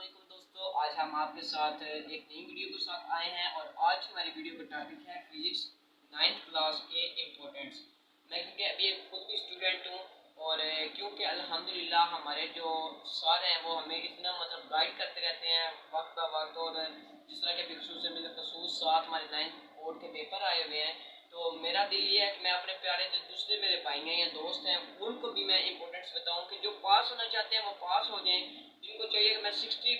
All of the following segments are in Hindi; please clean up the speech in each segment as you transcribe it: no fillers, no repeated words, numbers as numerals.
वालेकुम दोस्तों, आज हम आपके साथ एक नई वीडियो के साथ आए हैं और आज हमारी वीडियो का टॉपिक है फिजिक्स 9th क्लास के इम्पोर्टेंट्स। मैं क्योंकि अभी खुद भी स्टूडेंट हूँ और क्योंकि अल्हम्दुलिल्लाह हमारे जो सर हैं वो हमें इतना गाइड करते रहते हैं वक्त ब वक्त। और जिस तरह के खसूस साथ हमारे 9th बोर्ड के पेपर आए हुए हैं, तो मेरा दिल ये है कि मैं अपने प्यारे जो दूसरे मेरे भाई हैं या दोस्त हैं उनको भी मैं इम्पोर्टेंट्स बताऊं कि जो पास होना चाहते हैं वो पास हो जाएं, जिनको चाहिए कि मैं 60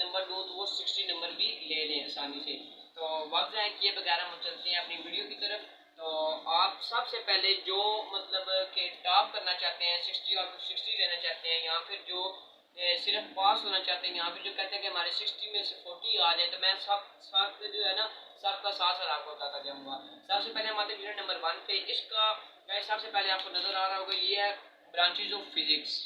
नंबर दूँ तो वो 60 नंबर भी ले लें आसानी से। तो वक्त जाए किए बगैर हम चलते हैं अपनी वीडियो की तरफ। तो आप सबसे पहले जो कि टॉप करना चाहते हैं 60 और 60 लेना चाहते हैं, या फिर जो सिर्फ पास होना चाहते हैं, यहाँ पे जो कहते हैं कि हमारे 60 में से 40 आ जाए, तो मैं सब साथ जो है ना सबका साथ सर आपको बताता जाऊँगा। सबसे पहले हम आते हैं यूनिट नंबर 1 पे। इसका सबसे पहले आपको नजर आ रहा होगा, ये है branches of physics.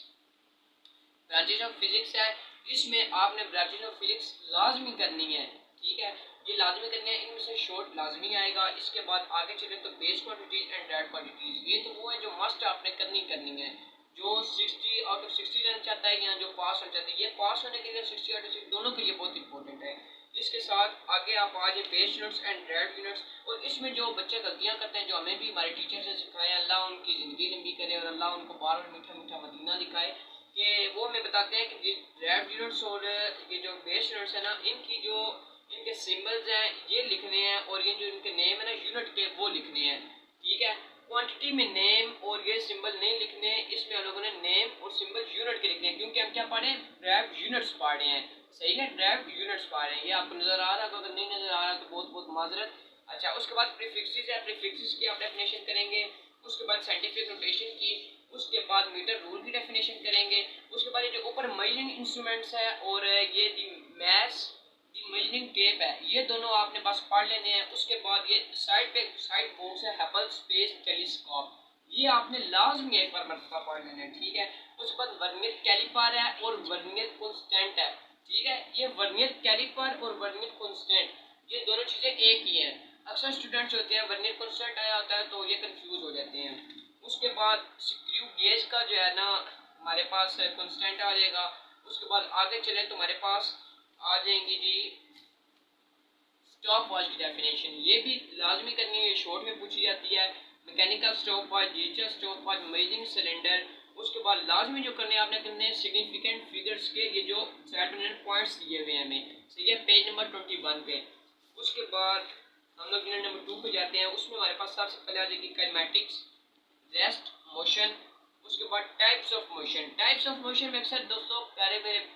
Branches of physics है, इसमें आपने ब्रांचेज ऑफ फिजिक्स लाजमी करनी है, ठीक है, ये लाजमी करनी है। इनमें से शॉर्ट लाजमी आएगा। इसके बाद आगे चले तो base quantities and direct quantities, ये तो वो है जो मस्ट आपने करनी है। जो 60 आउट ऑफ 60 रन चाहता है या जो पास होना चाहता है, ये पास होने के लिए 60 आउट ऑफ 60 दोनों के लिए बहुत इंपॉर्टेंट है। इसके साथ आगे आप आ जाए base units and direct units. और इसमें जो बच्चे गलतियां करते हैं, जो हमें भी हमारे टीचर से सिखाए, अल्लाह उनकी ज़िंदगी लंबी करे और अल्लाह उनको बार बार मीठा मीठा मदीना दिखाए, कि वो हमें बताते हैं कि डायरेक्ट यूनिट्स और ये जो बेस यूनिट्स है ना, इनके सिंबल्स हैं ये लिखने हैं, और ये जो इनके नेम है ना यूनिट के वो लिखने हैं, ठीक है। क्वांटिटी में नेम और ये सिंबल नहीं लिखने, इसमें हम लोगों ने नेम और सिंबल यूनिट के लिखने हैं, क्योंकि हम क्या पढ़े हैं, ड्राइव्ड यूनिट्स पढ़ रहे हैं। सही है, ड्राइव्ड यूनिट्स पढ़ रहे हैं। ये आपको नजर आ रहा है, अगर नहीं नजर आ रहा तो बहुत बहुत माजरत। अच्छा, उसके बाद प्रीफिक्सेस है, प्रीफिक्सेस की आप डेफिनेशन करेंगे। उसके बाद साइंटिफिक नोटेशन की, उसके बाद मीटर रूल की डेफिनेशन करेंगे। उसके बाद ये जो ऊपर मेजरिंग इंस्ट्रूमेंट्स है और ये दी मैथ्स दी मेजरिंग टेप है, ये दोनों आपने बस पढ़ लेने हैं। उसके बाद ये साइड बॉक्स है हबल स्पेस टेलीस्कोप, ये आपने लाजमी एक बार मरतबा पढ़ लेना है, ठीक है। उसके बाद वर्नियर कैलिपर है और वर्नियर कांस्टेंट है, ठीक है। ये वर्नियर कैलिपर और वर्नियर कांस्टेंट ये दोनों चीजें एक ही हैं। अक्सर स्टूडेंट्स होते हैं वर्नियर कांस्टेंट आया होता है तो ये कंफ्यूज हो जाते हैं। उसके बाद स्क्रू गेज का जो है ना हमारे पास कांस्टेंट आ जाएगा। उसके बाद आगे चले तो हमारे पास आ जाएंगी जी स्टॉप वॉच की डेफिनेशन, ये भी लाजमी करनी है, शॉर्ट में पूछी जाती है। Mechanical stop watch, digital stop watch, measuring cylinder. उसके बाद लाजमी जो करने आपने करने सिग्निफिकेंट फिगर्स के ये जो सेटलमेंट पॉइंट्स दिए हुए हैं हमें, ठीक है, पेज नंबर 21 पे। उसके बाद हम लोग यूनिट नंबर 2 पे जाते हैं। उसमें हमारे पास सबसे पहले आ जाएगी काइनेमैटिक्स, रेस्ट, मोशन। उसके बाद types of motion. Types of motion में अक्सर दोस्तों प्यारे मेरे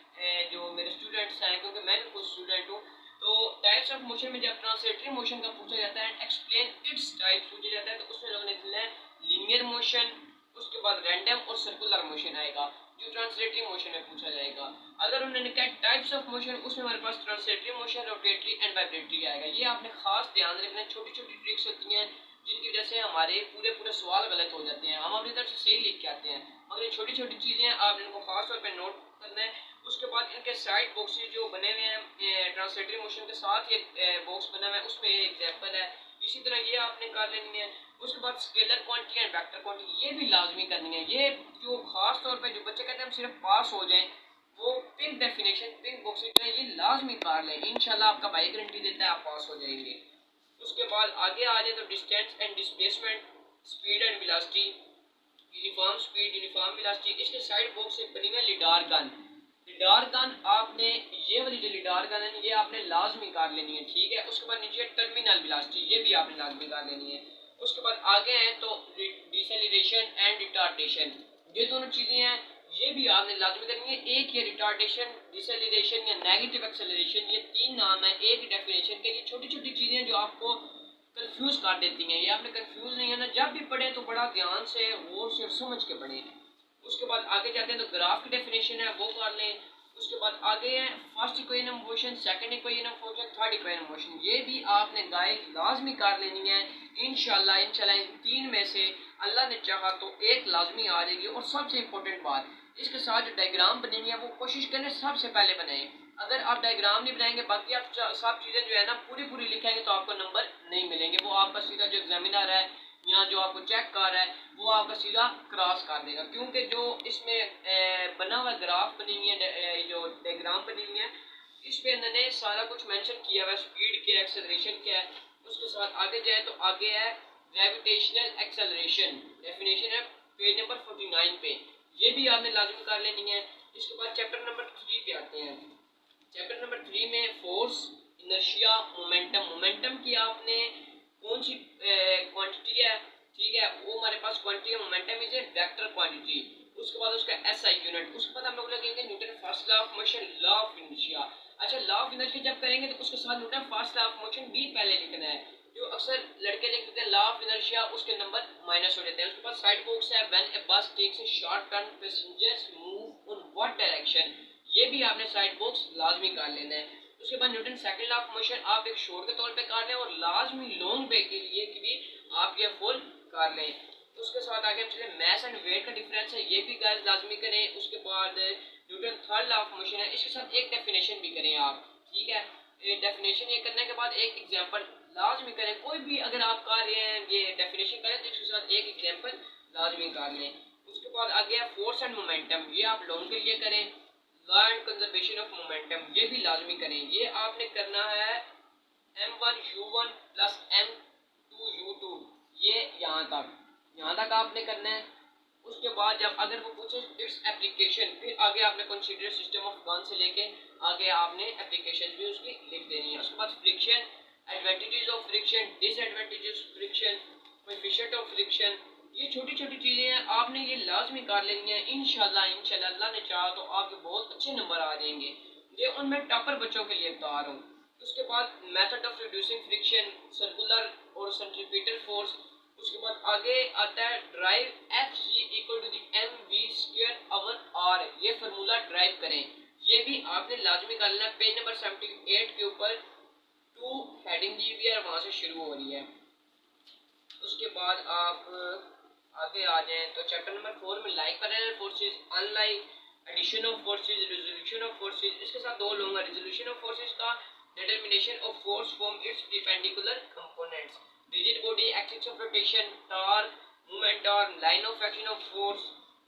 जो मेरे स्टूडेंट्स हैं, क्योंकि मैं भी खुद स्टूडेंट हूँ, तो टाइप्स ऑफ मोशन में जब ट्रांसलेटरी मोशन का पूछा जाता है, एक्सप्लेन इट्स टाइप्स पूछा जाता है, तो उसमें लोगों ने लिखना है लीनियर मोशन। उसके बाद रैंडम और सर्कुलर मोशन आएगा जो ट्रांसलेटरी मोशन में पूछा जाएगा। अगर उन्होंने कहा टाइप्स ऑफ मोशन, उसमें हमारे पास translatory motion, rotatory and vibratory आएगा। ये आपने खास ध्यान रखना है, छोटी छोटी ट्रिक्स होती हैं जिनकी वजह से हमारे पूरे सवाल गलत हो जाते हैं। हम अपनी तरफ से सही लिख के आते हैं, मगर ये छोटी छोटी चीज़ें आप इनको खास तौर पर नोट करना है। उसके बाद इनके साइड बॉक्सेस जो बने हुए हैं ट्रांसलेटरी मोशन के साथ ये बॉक्स बना हुआ है, उसमें एग्जाम्पल है, इसी तरह ये आपने कर लेनी है। उसके बाद scalar quantity and vector quantity ये भी लाजमी करनी है। ये जो खास तौर पे जो बच्चे कहते हैं हम सिर्फ पास हो जाएं, वो पिंक डेफिनेशन पिंक बॉक्स जो है ये लाजमी कर लें, इंशाल्लाह आपका भाई गारंटी देता है आप पास हो जाएंगे। उसके बाद आगे आ जाए तो distance and displacement, speed and velocity, uniform speed, uniform velocity. इसके साइड बॉक्स से बनी हुई लिडार गन। लिडार गन आपने ये वाली जो लिडार गन है ये आपने लाजमी कर लेनी है, ठीक है। उसके बाद नीचे टर्मिनल वेलोसिटी, ये भी आपने लाजमी कर लेनी है। उसके बाद आगे हैं तो डिसेलरेशन एंड रिटार्डेशन, ये दोनों चीज़ें हैं, ये भी आपने लाजमी करनी है। एक ये रिटार्डेशन, डिसेलरेशन या नेगेटिव एक्सेलरेशन, ये तीन नाम है एक डेफिनेशन के। ये छोटी छोटी चीज़ें जो आपको कंफ्यूज कर देती हैं, ये आपने कंफ्यूज नहीं है ना, जब भी पढ़े तो बड़ा ध्यान से गौर से समझ के पढ़ें। उसके बाद आगे जाते हैं तो ग्राफ की डेफिनेशन है वो कर लें। उसके बाद आगे है first equation of motion, second equation of motion, third equation of motion, ये भी आपने गाइड लाजमी कर लेनी है। इंशाल्लाह इंशाल्लाह इन तीन में से अल्लाह ने चाहा तो एक लाजमी आ जाएगी। और सबसे इम्पोर्टेंट बात, इसके साथ जो डायग्राम बनेंगे वो कोशिश करें सबसे पहले बनाएं। अगर आप डायग्राम नहीं बनाएंगे, बाकी आप सब चीज़ें जो है ना पूरी लिखेंगे तो आपको नंबर नहीं मिलेंगे। वो आपका सीधा जो एग्जामिनर है यहाँ जो आपको चेक कर रहा है वो आपका सीधा क्रॉस कर देगा, क्योंकि जो इसमें बना हुआ ग्राफ बनी हुई है, जो डायग्राम बनी हुई है, इस पे इन्होंने सारा कुछ मेंशन किया हुआ है, स्पीड क्या है, एक्सेलरेशन क्या है। उसके साथ आगे जाए तो आगे है ग्रेविटेशनल एक्सेलरेशन, डेफिनेशन है पेज नंबर 49 पे, ये भी आपने लाजमी कर लेनी है। इसके बाद चैप्टर नंबर 3 पे आते हैं। चैप्टर नंबर 3 में फोर्स, इनर्शिया, मोमेंटम। मोमेंटम की आपने कौन सी क्वांटिटी है, ठीक है, वो हमारे पास क्वांटिटी है, momentum is a vector quantity. उसके बाद उसका एसआई यूनिट, उसके बाद हम लोग लगेंगे Newton first law of motion, law of inertia. अच्छा, लॉ ऑफ इनर्शिया जब करेंगे तो उसके साथ Newton first law of motion भी पहले लिखना है। जो अक्सर लड़के लिख देते हैं लॉ ऑफ इनर्शिया, उसके नंबर माइनस हो जाते हैं। उसके बाद साइड बॉक्स है when a bus takes a short turn passengers move on what direction, ये भी आपने साइड बॉक्स लाजमी कर लेना है। उसके बाद Newton second law of motion आप एक शॉर्ट के तौर पे कर लें और लाजमी लॉन्ग वे के लिए कि भी आप ये फुल कर लें। उसके साथ आगे हम चले, मैस एंड वेट का डिफरेंस है, ये भी गाइस लाजमी करें। उसके बाद Newton third law of motion है, इसके साथ एक डेफिनेशन भी करें आप, ठीक है। डेफिनेशन ये करने के बाद एक एग्जांपल लाजमी करें। कोई भी अगर आप कर रहे हैं ये डेफिनेशन करें तो इसके साथ एक एग्जांपल लाजमी कर लें। उसके बाद आगे है फोर्स एंड मोमेंटम, ये आप लॉन्ग के लिए करें। Law and conservation of momentum, ये भी लाजमी करें। ये आपने करना है m1u1 प्लस m2u2, ये यहाँ तक आपने करना है। उसके बाद जब अगर वो पूछे इट्स एप्लीकेशन, फिर आगे आपने कंसीडर सिस्टम ऑफ गन से लेके आगे आपने एप्लीकेशन भी उसकी लिख देनी है। उसके बाद friction, advantages of friction, disadvantages of friction, coefficient of friction, ये छोटी छोटी चीज़ें हैं, आपने ये लाजमी कर लेनी है। इंशाल्लाह अल्लाह ने चाहा तो आपके बहुत अच्छे नंबर आ जाएंगे। ये उनमें टॉपर बच्चों के लिए बता रहा हूँ। उसके बाद method of reducing friction, circular और सेंट्रीपिटल फोर्स। उसके बाद आगे आता है derive F C equal to the M V square over R, ये फार्मूला ड्राइव करें, ये भी आपने लाजमी कर लेना। पेज नंबर 78 के ऊपर टू हेडिंग दी हुई है, वहां से शुरू हो रही है। उसके बाद आप आगे आ जाएं तो चैप्टर नंबर 4 में like parallel forces, unlike, addition of forces, resolution of forces, इसके साथ दो लूंगा। रेजोल्यूशन ऑफ फोर्सेस का determination of force from its perpendicular components, rigid body, axis of rotation, torque, moment arm, line of action of force,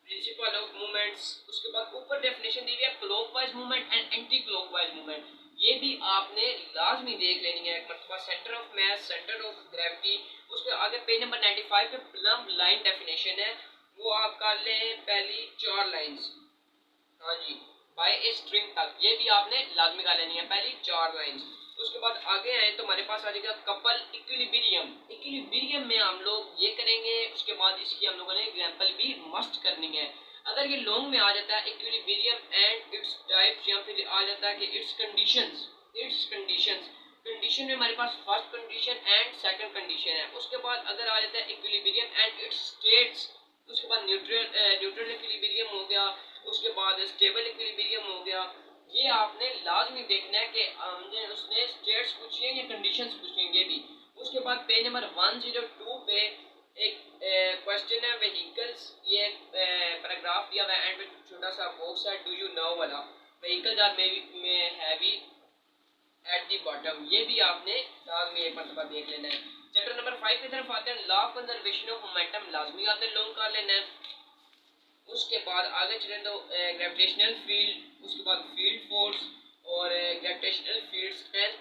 principle of movements. उसके बाद ऊपर डेफिनेशन दी हुई है clockwise movement and anti clockwise movement, ये भी आपने लाजमी देख लेनी है। मतलब centre of mass, centre of gravity. उसके आगे पेज नंबर 95 पे प्लम लाइन डेफिनेशन है, वो आप कर लें पहली 4 लाइंस, हाँ जी, बाय ए स्ट्रिंग तक, ये भी आपने लाजमी कर लेनी है पहली 4 लाइंस। उसके बाद आगे आए तो हमारे पास आ जाएगा कपल इक्विलिब्रियम। इक्विलिब्रियम में हम लोग ये करेंगे, उसके बाद इसकी हम लोगों ने एग्जांपल भी मस्ट करनी है। अगर ये लॉन्ग में आ जाता है इक्विलिब्रियम एंड इट्स टाइप्स, या फिर आ जाता है कि इट्स कंडीशंस, कंडीशन में हमारे पास first condition and second condition है। उसके बाद अगर आ जाता है इक्विलिब्रियम एंड इट्स स्टेट्स, उसके बाद न्यूट्रल इक्विलिब्रियम हो गया, उसके बाद स्टेबल इक्विलिब्रियम हो गया। ये आपने लाजमी देखना है कि हमने उसने स्टेट्स पूछी है या कंडीशंस पूछी हैं, ये भी। उसके बाद पेज नंबर 102 पे एक क्वेश्चन है व्हीकल्स, ये पैराग्राफ दिया हुआ है एंड में छोटा सा बॉक्स है डू यू नो वाला, व्हीकल्स आर में हैवी एट दी बॉटम, ये भी आपने लाजमी एक मरतबा देख लेना है। चैप्टर नंबर 5 की तरफ आते हैं, law of conservation of momentum, लाजमी आपने लॉन्ग कर लेना है। उसके बाद आगे चले तो ग्रेविटेशनल फील्ड, उसके बाद फील्ड फोर्स और gravitational field strength,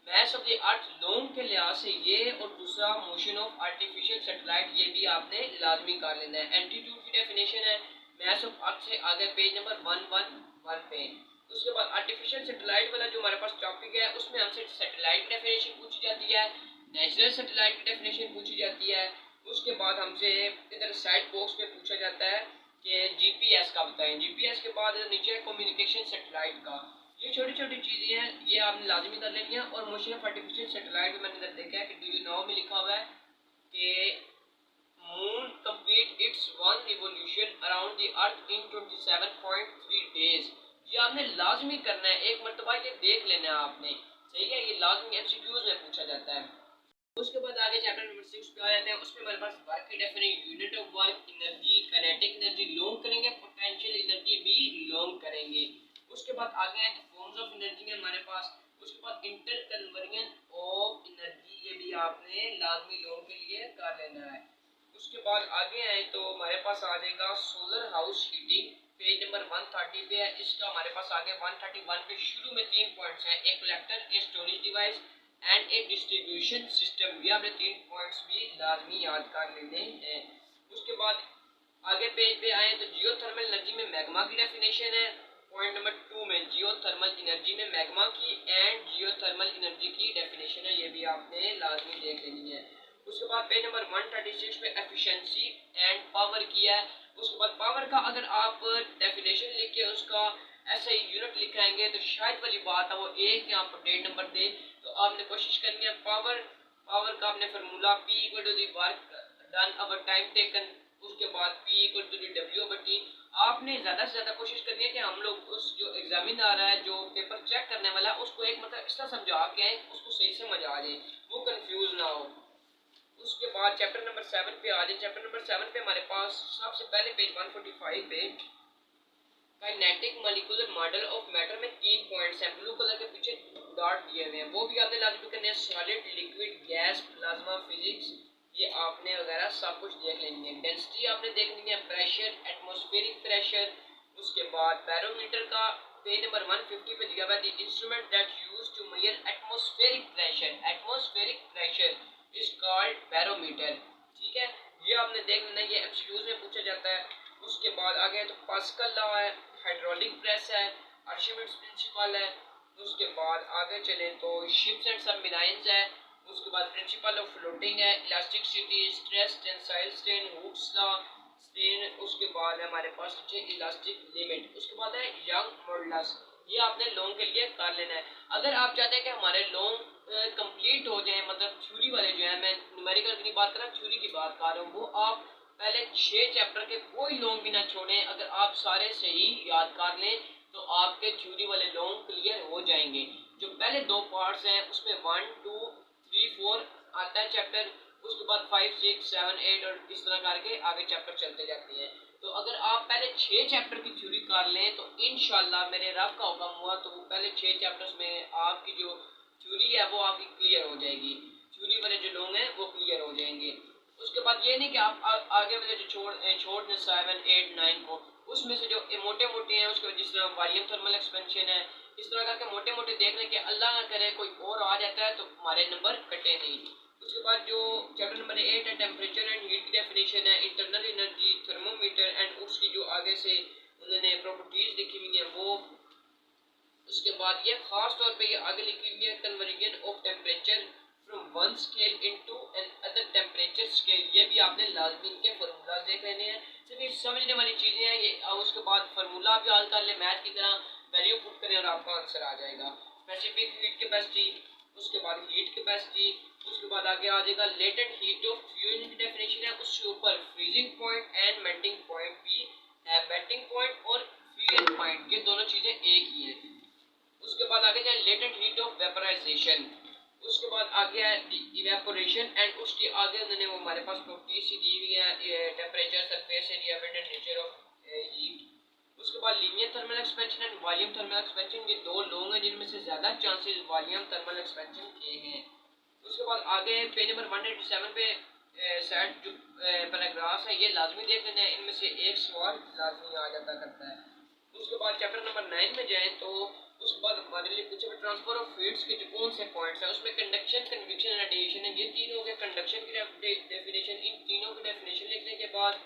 mass of the earth long के लिहाज से ये, और दूसरा मोशन ऑफ आर्टिफिशियल सैटेलाइट, ये भी आपने लाजमी कर लेना है। एल्टीट्यूड की डेफिनेशन है मास ऑफ अर्थ से आगे पेज नंबर 111 पे। उसके बाद आर्टिफिशियल सैटेलाइट वाला जो हमारे पास टॉपिक है, उसमें हमसे सैटेलाइट डेफिनेशन पूछी जाती है, नेचुरल सैटेलाइट की डेफिनेशन पूछी जाती है। उसके बाद हमसे इधर साइड बॉक्स पे पूछा जाता है कि जीपीएस का बताएं, जीपीएस के बाद नीचे कम्युनिकेशन सैटेलाइट का। ये छोटी छोटी चीज़ें हैं, ये आपने लाजमी कर लेनी है। और मोशन ऑफ आर्टिफिशियल सैटेलाइट मैंने इधर देखा है कि डू यू नो में लिखा हुआ है कि moon complete it's one revolution around the earth in 27.3 days, ये आपने लाजमी करना है, एक मरतबा ये देख लेना है आपने, सही है, ये लाजमी एमसीक्यूज में पूछा जाता है। उसके बाद आगे चैप्टर नंबर 6 पे आ जाते हैं, उसमें हमारे पास वर्क की definition, unit of work, energy, kinetic energy long करेंगे, पोटेंशियल एनर्जी भी लॉन्ग करेंगे। उसके बाद आगे हैं फॉर्म्स ऑफ एनर्जी है हमारे पास। उसके बाद इंटर कन्वर्जन ऑफ एनर्जी, ये भी आपने लाजमी लॉन्ग के लिए कर लेना है। उसके बाद आगे आए तो हमारे पास आ जाएगा solar house heating, page number 130 पे है। इसका हमारे पास आगे 131 पे शुरू में 3 पॉइंट्स हैं, एक कलेक्टर, एक स्टोरेज डिवाइस एंड एक डिस्ट्रीब्यूशन सिस्टम। ये आपने 3 पॉइंट्स भी लाजमी याद कर लेने हैं। उसके बाद आगे पेज पे आए तो जियोथर्मल एनर्जी में मैग्मा की डेफिनेशन है। पॉइंट नंबर 2 में जियोथर्मल एनर्जी में मैग्मा की एंड जियोथर्मल एनर्जी की डेफिनेशन है, ये भी आपने लाजमी देख लेनी है। उसके बाद पेज नंबर 136 पे एफिशिएंसी एंड पावर किया है। उसके बाद पावर का अगर आप डेफिनेशन लिख के उसका ऐसे यूनिट लिखाएंगे तो शायद वाली बात है वो एक यहाँ पर डेट नंबर दे, तो आपने कोशिश करनी है पावर का आपने formula P equal to the work done over time taken, उसके बाद P equal to the W/T। आपने ज़्यादा से ज़्यादा कोशिश करनी है कि हम लोग उस जो एग्जामिनर है जो पेपर चेक करने वाला है उसको एक मतलब इस तरह समझा के आए उसको सही समझ आ जाए, वो कंफ्यूज ना हो। उसके बाद चैप्टर नंबर 7 पे आ जाए। चैप्टर नंबर 7 पे हमारे पास सबसे पहले पेज 145 पे kinetic molecular model of matter में 3 पॉइंट्स हैं, ब्लू कलर के पीछे डॉट दिए हुए हैं, वो भी आपने लाजमी करने हैं। Solid, liquid, gas, plasma physics, ये आपने वगैरह सब कुछ देख लेनी है। डेंसिटी आपने देखनी है, प्रेशर, एटमॉस्फेरिक प्रेशर। उसके बाद बैरोमीटर का पेज नंबर 150 पे दिया हुआ है, the instrument that used to measure atmospheric pressure, atmospheric pressure is called barometer. ठीक है, ये आपने देख लेना, ये एमसीक्यूज में पूछा जाता है। उसके बाद आगे तो पास्कल लॉ है, हाइड्रोलिक प्रेस है, आर्चिमिड्स प्रिंसिपल है। उसके बाद आगे चले तो शिप्स एंड सबमरीन्स है। उसके बाद प्रिंसिपल ऑफ फ्लोटिंग है, elasticity, stress, tensile strain, Hooke's law, strain. उसके बाद है हमारे पास इलास्टिक लिमिट। उसके बाद है यंग मॉडुलस, ये आपने लॉन्ग के लिए कर लेना है। अगर आप चाहते हैं कि हमारे लॉन्ग कंप्लीट हो जाए, मतलब थ्योरी वाले जो है, मैं न्यूमेरिकल की नहीं बात कर रहा, थ्योरी की बात कर रहा हूँ, वो आप पहले 6 चैप्टर के कोई लॉन्ग भी ना छोड़ें। अगर आप सारे सही याद कर लें तो आपके थ्योरी वाले लॉन्ग क्लियर हो जाएंगे। जो पहले 2 पार्ट्स हैं उसमें 1, 2, 3, 4 आता है चैप्टर, उसके बाद 5, 6, 7, 8 और इस तरह करके आगे चैप्टर चलते जाते हैं। तो अगर आप पहले 6 चैप्टर की थ्योरी कर लें तो इंशाल्लाह मेरे रब का हुक्म हुआ तो वो पहले 6 चैप्टर्स में आपकी जो थ्योरी है वो आपकी क्लियर हो जाएगी, थ्योरी वाले जो लोग हैं वो क्लियर हो जाएंगे। उसके बाद ये नहीं कि आप आगे वाले जो छोड़ दें 7, 8, 9 को, उसमें से जो मोटे मोटे हैं उसके जिस तरह वॉल्यूम थर्मल एक्सपेंशन है, इस तरह करके मोटे मोटे देख लें कि अल्लाह ना करे कोई और आ जाता है तो हमारे नंबर कटे नहीं। उसके बाद जो चैप्टर नंबर 8 है टेम्परेचर एंड हीट की डेफिनेशन है, इंटरनल एनर्जी, थर्मोमीटर एंड उसकी जो आगे से उन्होंने प्रॉपर्टीज लिखी हुई है वो। उसके बाद ये खास तौर पे ये आगे लिखी हुई है conversion of temperature from one scale into another temperature scale, ये भी आपने लाजमी के फार्मूला देख लेने हैं। सिर्फ ये समझने वाली चीजें हैं ये, और उसके बाद फार्मूला भी याद कर ले, मैथ की तरह वैल्यू पुट करें और आपका आंसर आ जाएगा। स्पेसिफिक हीट कैपेसिटी, उसके बाद हीट कैपेसिटी, उसके बाद आगे आ जाएगा लेटेंट हीट ऑफ फ्यूजन की डेफिनेशन है, उसके ऊपर freezing point and melting point भी है। मेल्टिंग पॉइंट और फ्रीजिंग पॉइंट ये दोनों चीजें एक ही हैं। उसके बाद आगे जाए लेटेंट हीट ऑफ वेपराइजेशन, उसके बाद आगे है इवेपोरेशन एंड उसके आगे उन्होंने वो हमारे पास प्रॉपर्टीज दी हुई है, temperature, surface area, weight and nature of heat. उसके बाद linear thermal expansion and volume thermal expansion, ये 2 लोग हैं जिनमें से ज्यादा चांसेस वॉल्यूम थर्मल एक्सपेंशन के हैं। उसके बाद आगे पेज नंबर 187 पे सेट जो पैराग्राफ्स है ये लाजमी देख लेना है, इनमें से एक सवाल लाजमी आ जाता करता है। उसके बाद चैप्टर नंबर 9 में जाएं तो उसके बाद हमारे लिए पूछे ट्रांसफर ऑफ हीट्स के कौन से पॉइंट्स हैं, उसमें कंडक्शन, कन्वेक्शन, रेडिएशन है, ये तीनों के कंडक्शन की डेफिनेशन, इन तीनों की डेफिनेशन लिखने के बाद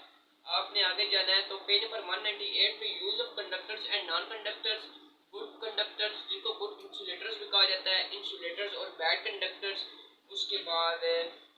आपने आगे जाना है तो पेज नंबर 198 पे use of conductors and non conductors, good conductors जिनको गुड इंसुलेटर्स भी कहा जाता है, इंसुलेटर्स और बैड कंडक्टर्स। उसके बाद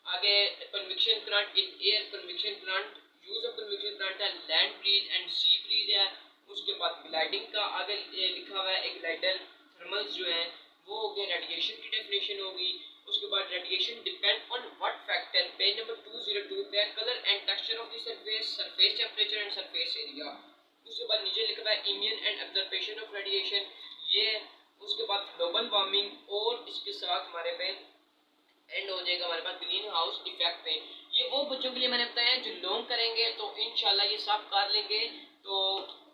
आगे convection plant in air, convection plant, use of convection plant है land breeze and sea breeze है। उसके बाद ग्लाइडिंग का आगे लिखा हुआ है, एक ग्लाइडर थर्मल्स जो है वो हो गए, रेडिएशन की डेफिनेशन होगी। उसके बाद radiation depend on what factor, page number 202 पे colour and texture of the surface, surface temperature and surface area. उसके बाद नीचे लिखा हुआ है emission and observation of radiation, ये। उसके बाद ग्लोबल वार्मिंग और इसके साथ हमारे पे एंड हो जाएगा हमारे पास ग्रीन हाउस इफेक्ट पे। ये वो बच्चों के लिए मैंने बताया जो लॉन्ग करेंगे तो इंशाल्लाह ये सब कर लेंगे तो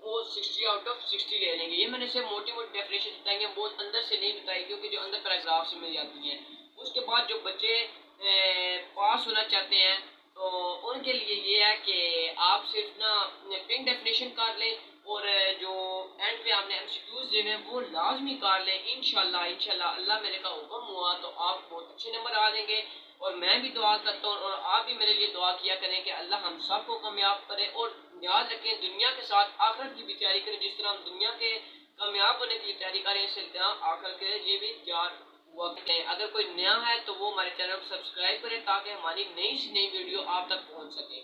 वो 60 आउट ऑफ 60 ले लेंगे। ये मैंने सिर्फ मोटी मोटी डेफिनेशन बताएंगे, बहुत अंदर से नहीं बताई क्योंकि जो अंदर पैराग्राफ से मिल जाती हैं। उसके बाद जो बच्चे पास होना चाहते हैं तो तो उनके लिए ये है कि आप सिर्फ ना पिंक डेफिनेशन कर लें और जो एंड पे आपने एमसीक्यूज देने हैं वो लाजमी कर लें। इंशाल्लाह इंशाल्लाह अल्लाह मेरे का हुक्म हुआ तो आप बहुत अच्छे नंबर आ देंगे। और मैं भी दुआ करता हूँ और आप भी मेरे लिए दुआ किया करें कि अल्लाह हम सबको कामयाब करे। और याद रखें दुनिया के साथ आखिरत की भी तैयारी करें। जिस तरह हम दुनिया के कामयाब होने की तैयारी करें इससे आखिर के लिए भी तैयार हुआ करें। अगर कोई नया है तो वो हमारे चैनल को सब्सक्राइब करें ताकि हमारी नई से नई वीडियो आप तक पहुँच सके।